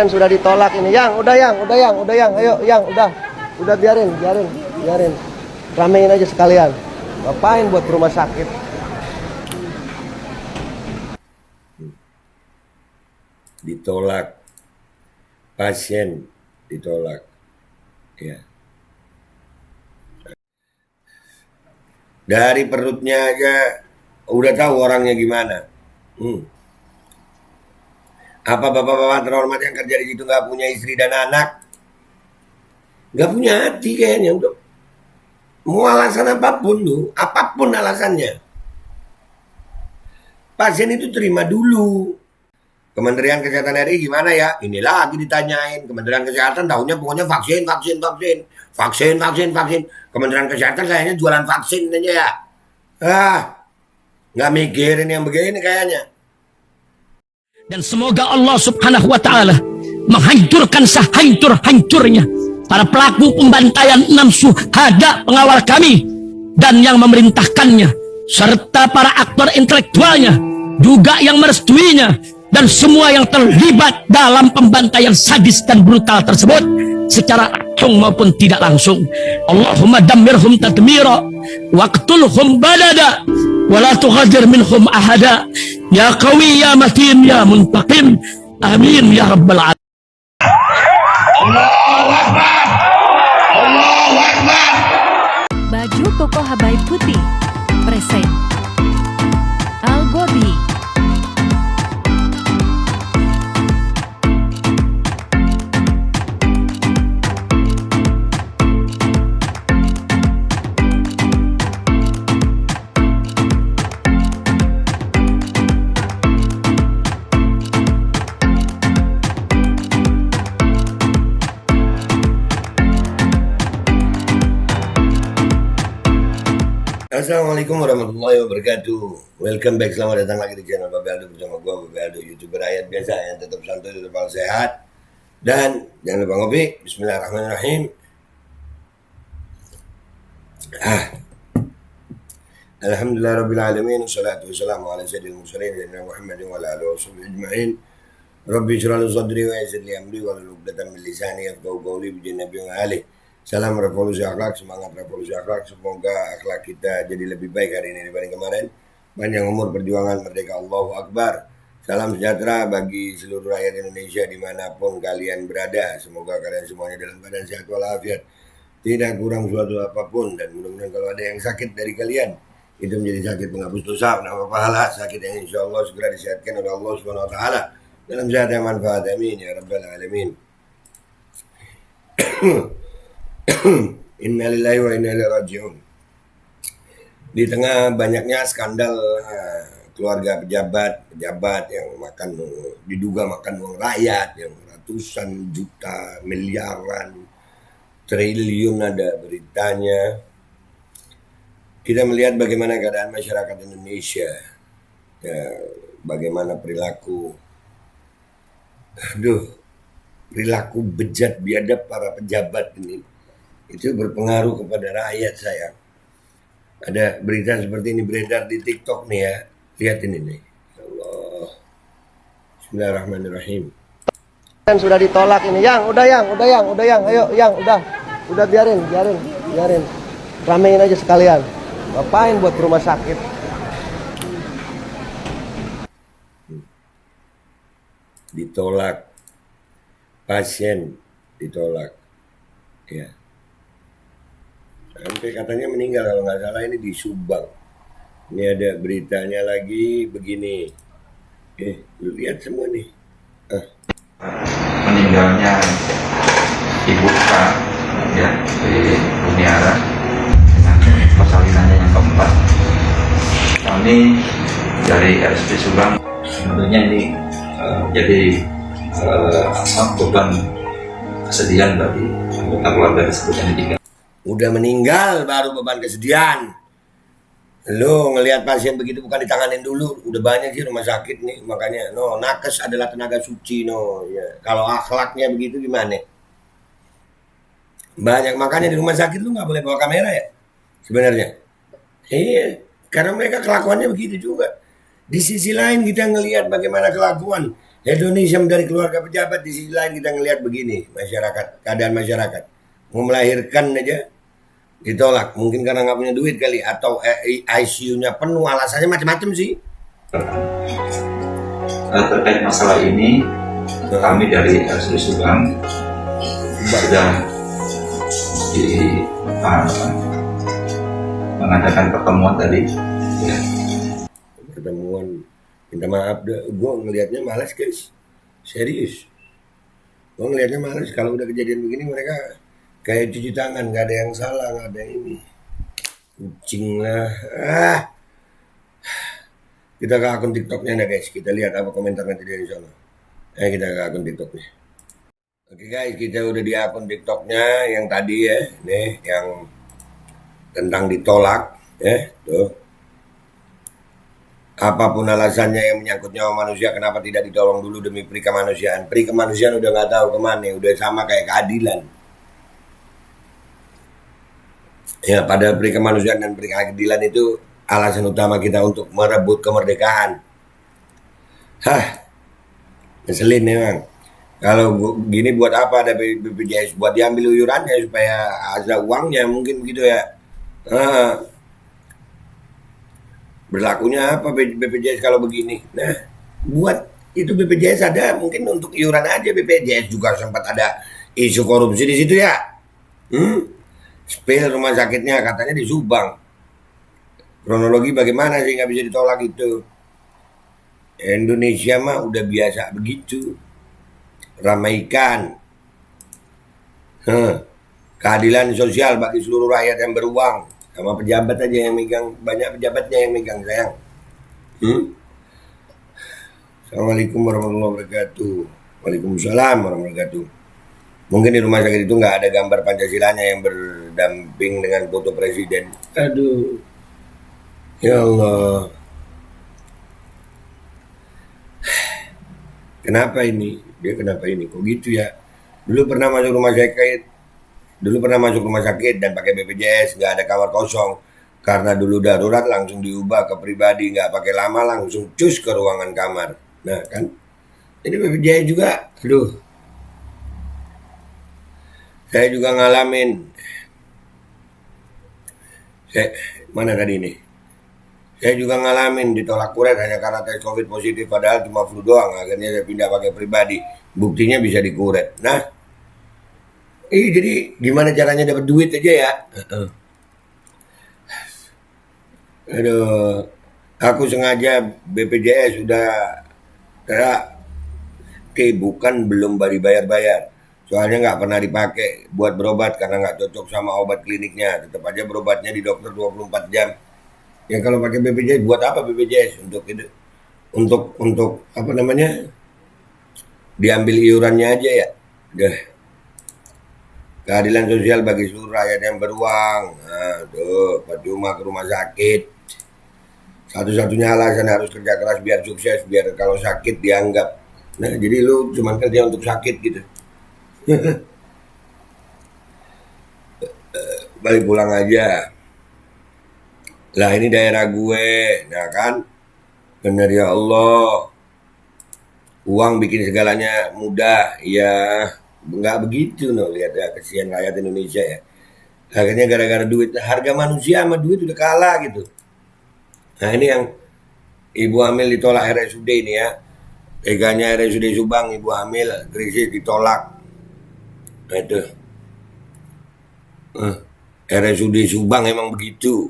Sudah ditolak ini, udah yang, ayo yang, udah biarin, ramein aja sekalian. Ngapain buat rumah sakit? Ditolak, pasien ditolak, ya. Dari perutnya aja udah tahu orangnya gimana. Apa bapak-bapak terhormat yang kerja di situ nggak punya istri dan anak? Nggak punya hati kayaknya. Udah mau alasan apapun tuh, apapun alasannya. Pasien itu terima dulu. Kementerian Kesehatan RI gimana ya? Ini lagi ditanyain. Kementerian Kesehatan tahunya pokoknya vaksin. Kementerian Kesehatan kayaknya jualan vaksin aja ya. Nggak mikirin yang begini kayaknya. Dan semoga Allah subhanahu wa ta'ala menghancurkan sehancur-hancurnya para pelaku pembantaian 6 syuhada pengawal kami dan yang memerintahkannya, serta para aktor intelektualnya juga yang merestuinya, dan semua yang terlibat dalam pembantaian sadis dan brutal tersebut secara langsung maupun tidak langsung. Allahumma dammirhum tadmira waqtulhum balada wala tughadir minhum ahada ya qawi ya matin ya muntaqim amin ya rabbal alamin. Allahu Akbar, Allahu Akbar. Baju koko Habaib putih present Al Gobi. Assalamualaikum warahmatullahi wabarakatuh. Welcome back, selamat datang lagi di channel Babe Aldo bersama gue Babe Aldo, YouTuber rakyat biasa yang tetap santai, tetap sehat. Dan jangan lupa ngopi. Bismillahirrahmanirrahim. Alhamdulillahirrabbilalamin. Wassalatu wassalamu ala sayyidil mursalin sayyidina Muhammadin wa ala alihi washabihi ajma'in. Rabbi shrah li sadri wa yassir li amri wahlul 'uqdatam min lisani yafqahu qawli bi nabi wa alihi. Salam revolusi akhlak, semangat revolusi akhlak. Semoga akhlak kita jadi lebih baik hari ini dibanding kemarin. Panjang umur, perjuangan, merdeka, Allahu Akbar. Salam sejahtera bagi seluruh rakyat Indonesia dimanapun kalian berada. Semoga kalian semuanya dalam keadaan sehat walafiat, tidak kurang suatu apapun. Dan mudah-mudahan kalau ada yang sakit dari kalian, itu menjadi sakit penghapus dosa, penambah pahala, sakit yang insya Allah segera disehatkan oleh Allah Subhanahu Wa Taala dalam sehat yang manfaat. Amin ya rabbal alamin. Innalillahi wa inna ilaihi raji'un. Di tengah banyaknya skandal keluarga pejabat yang diduga makan uang rakyat yang ratusan juta, miliaran, triliun ada beritanya. Kita melihat bagaimana keadaan masyarakat Indonesia, bagaimana perilaku bejat biadab para pejabat ini. Itu berpengaruh kepada rakyat sayang. Ada berita seperti ini beredar di TikTok nih ya. Lihat ini nih. Ya Allah. Bismillahirrahmanirrahim. Sudah ditolak ini, udah yang, ayo yang, udah biarin, ramein aja sekalian. Ngapain buat rumah sakit? Ditolak, pasien ditolak, ya. Sampai katanya meninggal kalau nggak salah, ini di Subang. Ini ada beritanya lagi begini. Lu lihat semua nih. Meninggalnya Ibu K ya di Uniara dengan persalinannya yang keempat. Kami dari RSP Subang tentunya ini jadi beban kesedihan bagi anggota keluarga tersebut yang ditinggal. Udah meninggal baru beban kesedihan. Lo ngelihat pasien begitu bukan ditanganin dulu. Udah banyak sih rumah sakit nih, makanya nakes adalah tenaga suci ya. Kalau akhlaknya begitu gimana? Banyak, makanya di rumah sakit lu nggak boleh bawa kamera ya sebenarnya. Karena mereka kelakuannya begitu juga. Di sisi lain kita ngelihat bagaimana kelakuan Indonesia dari keluarga pejabat, di sisi lain kita ngelihat begini, masyarakat, keadaan masyarakat. Mau melahirkan aja ditolak, mungkin karena nggak punya duit kali, atau ICU-nya penuh, alasannya macam-macam sih. Terkait masalah ini, kami dari RSUD Subang sudah mengadakan pertemuan tadi. Ya. Pertemuan, minta maaf dah, gue ngelihatnya malas guys, serius. Gue ngelihatnya malas kalau udah kejadian begini, mereka kayak cuci tangan, nggak ada yang salah, nggak ada ini. Kucing lah. Kita ke akun TikToknya nih guys, kita lihat apa komentar nanti dari sana. Kita ke akun TikToknya. Oke guys, kita udah di akun TikToknya yang tadi ya, nih yang tentang ditolak, ya tuh. Apapun alasannya yang menyangkut nyawa manusia, kenapa tidak ditolong dulu demi peri kemanusiaan? Peri kemanusiaan udah nggak tahu kemana, udah sama kayak keadilan. Ya, pada peri kemanusiaan dan peri keadilan itu alasan utama kita untuk merebut kemerdekaan. Ngeselin memang. Kalau gini buat apa ada BPJS? Buat diambil iurannya supaya ada uangnya, mungkin begitu ya. Berlakunya apa BPJS kalau begini? Nah, buat itu BPJS ada mungkin untuk iuran aja. BPJS juga sempat ada isu korupsi di situ ya. Spill rumah sakitnya katanya di Subang. Kronologi bagaimana sih nggak bisa ditolak itu? Indonesia mah udah biasa begitu. Ramaikan. Keadilan sosial bagi seluruh rakyat yang beruang. Sama pejabat aja yang megang, banyak pejabatnya yang megang sayang. Assalamualaikum warahmatullahi wabarakatuh. Waalaikumsalam warahmatullahi wabarakatuh. Mungkin di rumah sakit itu nggak ada gambar Pancasilanya yang berdamping dengan foto presiden. Aduh, ya Allah. Kenapa ini? Dia kenapa ini? Kok gitu ya? Dulu pernah masuk rumah sakit dan pakai BPJS, nggak ada kamar kosong. Karena dulu darurat langsung diubah ke pribadi, nggak pakai lama, langsung cus ke ruangan kamar. Nah kan, ini BPJS juga, aduh. Saya juga ngalamin. Mana tadi nih? Saya juga ngalamin ditolak kuret hanya karena tes COVID positif, padahal cuma flu doang. Akhirnya saya pindah pakai pribadi. Buktinya bisa dikuret. Nah, jadi gimana caranya dapat duit aja ya? Aduh, aku sengaja BPJS sudah bukan belum bayar-bayar. Soalnya nggak pernah dipakai buat berobat karena nggak cocok sama obat kliniknya. Tetap aja berobatnya di dokter 24 jam. Ya kalau pakai BPJS buat apa BPJS? Untuk apa namanya? Diambil iurannya aja ya. Udah. Keadilan sosial bagi seluruh rakyat yang beruang. Nah, tuh, percuma ke rumah sakit. Satu-satunya alasan harus kerja keras biar sukses, biar kalau sakit dianggap. Nah, jadi lu cuma kerja untuk sakit gitu. Balik pulang aja. Lah ini daerah gue, nah kan? Bener ya Allah. Uang bikin segalanya mudah, ya nggak begitu no. Lihat ya, kesian rakyat Indonesia ya. Akhirnya gara-gara duit, harga manusia sama duit udah kalah gitu. Nah ini yang ibu hamil ditolak RSUD ini ya. Peganya RSUD Subang, ibu hamil krisis ditolak. Nah itu. RSUD Subang emang begitu.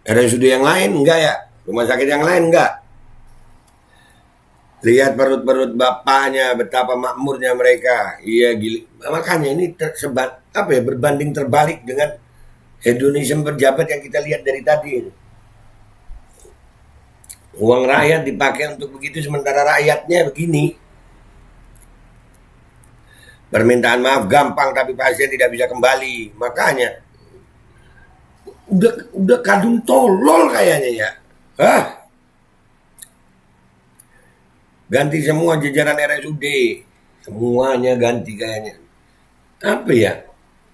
RSUD yang lain enggak ya? Rumah sakit yang lain enggak? Lihat perut-perut bapaknya, betapa makmurnya mereka. Iya gili. Makanya ini berbanding terbalik dengan Indonesia pejabat yang kita lihat dari tadi. Uang rakyat dipakai untuk begitu, sementara rakyatnya begini. Permintaan maaf gampang, tapi pasien tidak bisa kembali. Makanya udah kadung tolol kayaknya ya. Ganti semua jajaran RSUD, semuanya ganti kayaknya. Apa ya?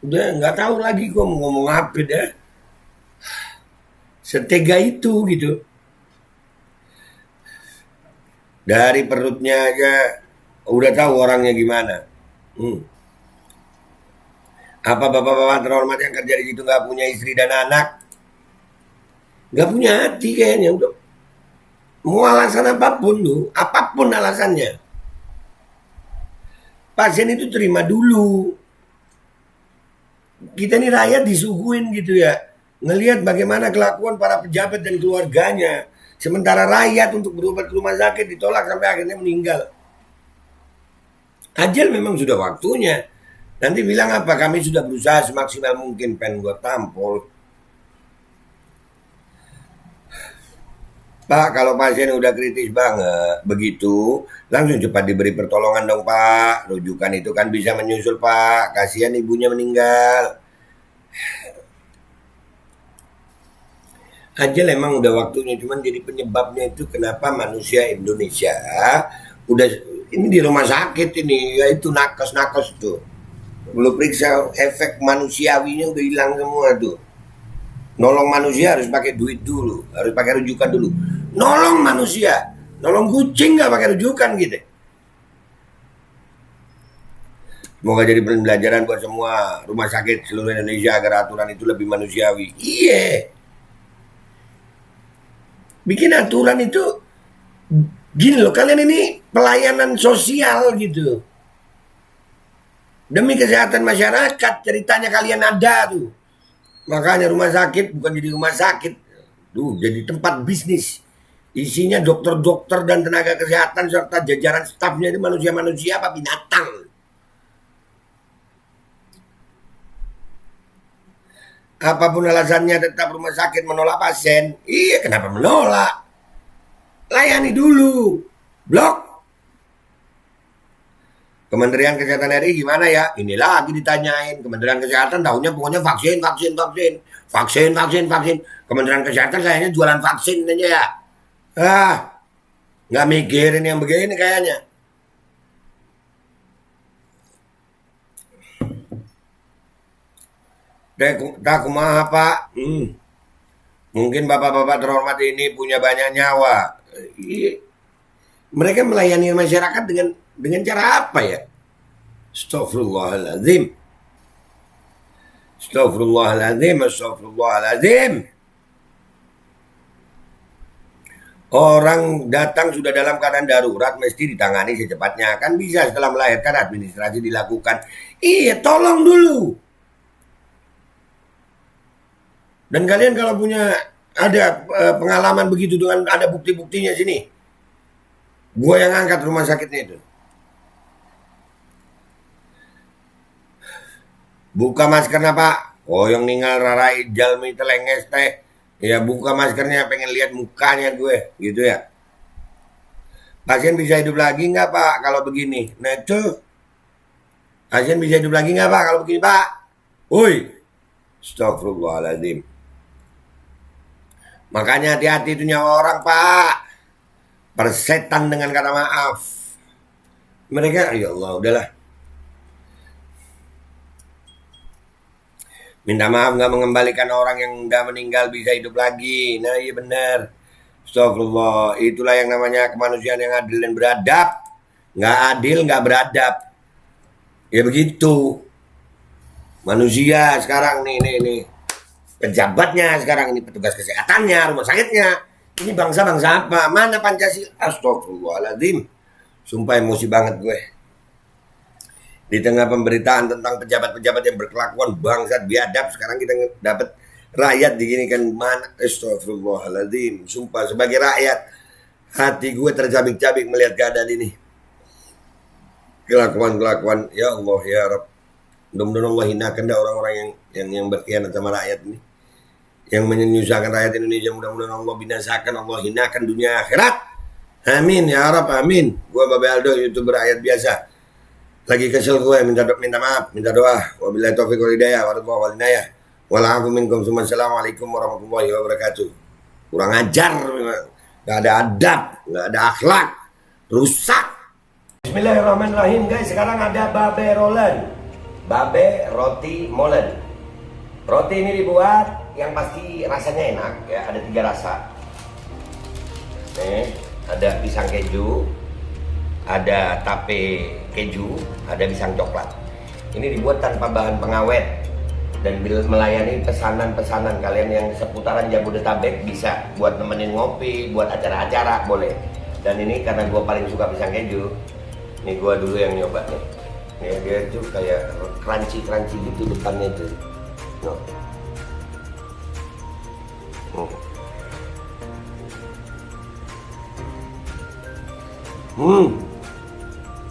Udah nggak tahu lagi gua mau ngomong apa dah. Setega itu gitu. Dari perutnya aja udah tahu orangnya gimana. Apa bapak-bapak terhormat yang kerja di situ nggak punya istri dan anak? Nggak punya hati kayaknya. Udah. Mau alasan apapun tuh, apapun alasannya. Pasien itu terima dulu. Kita nih rakyat disuguhin gitu ya. Ngelihat bagaimana kelakuan para pejabat dan keluarganya. Sementara rakyat untuk berobat ke rumah sakit ditolak sampai akhirnya meninggal. Ajal memang sudah waktunya. Nanti bilang apa? Kami sudah berusaha semaksimal mungkin, pen gue tampol. Pak, kalau pasien udah kritis banget, begitu, langsung cepat diberi pertolongan dong Pak. Rujukan itu kan bisa menyusul Pak, kasihan ibunya meninggal. Ajal emang udah waktunya, cuman jadi penyebabnya itu kenapa manusia Indonesia udah ini di rumah sakit ini, yaitu nakes-nakes tuh. Belum periksa efek manusiawinya udah hilang semua tuh. Nolong manusia harus pakai duit dulu, harus pakai rujukan dulu. Nolong manusia, nolong kucing nggak pakai rujukan gitu. Semoga jadi pembelajaran buat semua rumah sakit seluruh Indonesia agar aturan itu lebih manusiawi. Iya. Bikin aturan itu gini loh, kalian ini pelayanan sosial gitu. Demi kesehatan masyarakat, ceritanya kalian ada tuh. Makanya rumah sakit bukan jadi rumah sakit, tuh jadi tempat bisnis. Isinya dokter-dokter dan tenaga kesehatan serta jajaran stafnya itu manusia-manusia apa binatang. Apapun alasannya tetap rumah sakit menolak pasien. Iya, kenapa menolak? Layani dulu. Blok. Kementerian Kesehatan RI gimana ya? Ini lagi ditanyain. Kementerian Kesehatan tahunya pokoknya vaksin. Kementerian Kesehatan kayaknya jualan vaksin aja ya. Nggak mikirin yang begini kayaknya. Tak kumaha Pak. Mungkin bapak-bapak terhormat ini punya banyak nyawa. Mereka melayani masyarakat dengan cara apa ya? Astaghfirullahaladzim. Orang datang sudah dalam keadaan darurat mesti ditangani secepatnya. Kan bisa setelah melahirkan administrasi dilakukan. Iya, tolong dulu. Dan kalian kalau punya ada pengalaman begitu dengan ada bukti-buktinya sini. Gua yang angkat rumah sakitnya itu. Buka maskernya Pak. Oh yang ninggal rarai jalmi telenges teh. Ya buka maskernya pengen lihat mukanya gue. Gitu ya. Pasien bisa hidup lagi nggak Pak kalau begini? Nah itu. Pasien bisa hidup lagi nggak Pak kalau begini Pak? Woi. Astagfirullahaladzim. Makanya hati-hati itu nyawa orang Pak. Persetan dengan kata maaf. Mereka, ya Allah, udahlah. Minta maaf gak mengembalikan orang yang udah meninggal bisa hidup lagi. Nah iya benar. Astagfirullah. Itulah yang namanya kemanusiaan yang adil dan beradab. Gak adil, gak beradab. Ya begitu. Manusia sekarang nih. Pejabatnya sekarang ini, petugas kesehatannya, rumah sakitnya. Ini bangsa-bangsa apa? Mana Pancasila? Astagfirullahaladzim. Sumpah emosi banget gue. Di tengah pemberitaan tentang pejabat-pejabat yang berkelakuan bangsat biadab, sekarang kita dapat rakyat diginikan mana? Astagfirullahaladzim. Sumpah sebagai rakyat, hati gue tercabik-cabik melihat keadaan ini. Kelakuan-kelakuan, ya Allah, ya Rabb. Mudah-mudahan Allah hinakan orang-orang yang berkhianat sama rakyat ini. Yang menyusahkan rakyat Indonesia, mudah-mudahan Allah binasakan, Allah hinakan dunia akhirat. Amin ya Rabb, amin. Gue Babe Aldo, YouTuber rakyat biasa. Lagi kesel gue, minta maaf, minta doa. Wabillahi taufiq wal hidayah, warahmatullahi wal inayah. Walafu minkum, assalamualaikum warahmatullahi wabarakatuh. Kurang ajar memang. Gak ada adab, gak ada akhlak. Rusak. Bismillahirrahmanirrahim guys, sekarang ada Babe Rolen. Babe roti molen. Roti ini dibuat yang pasti rasanya enak ya, ada 3 rasa. Nih, ada pisang keju, ada tape keju, ada pisang coklat. Ini dibuat tanpa bahan pengawet dan melayani pesanan-pesanan kalian yang seputaran Jabodetabek, bisa buat nemenin ngopi, buat acara-acara boleh. Dan ini karena gue paling suka pisang keju, nih gue dulu yang nyoba nih. Ya, dia tuh kayak crunchy gitu depannya tuh. No.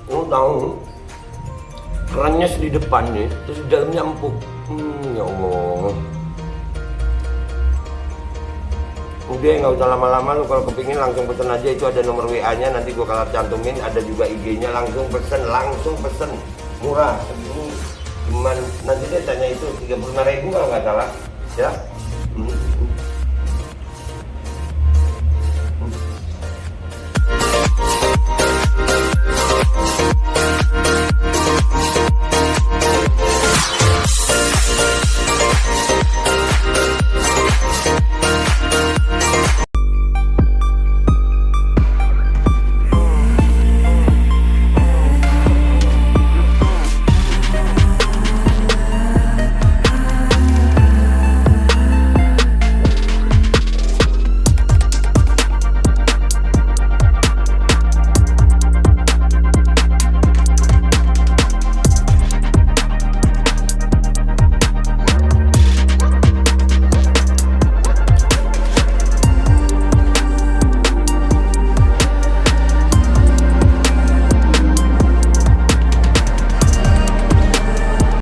Lu tahu kerannya di depannya, terus di dalamnya empuk. Ya Allah. Udah nggak usah lama-lama, lu kalau kepingin langsung pesen aja, itu ada nomor WA-nya, nanti gua kalau cantumin, ada juga IG-nya, langsung pesen, murah. Cuman nanti dia tanya itu 35.000 kalau nggak salah, ya.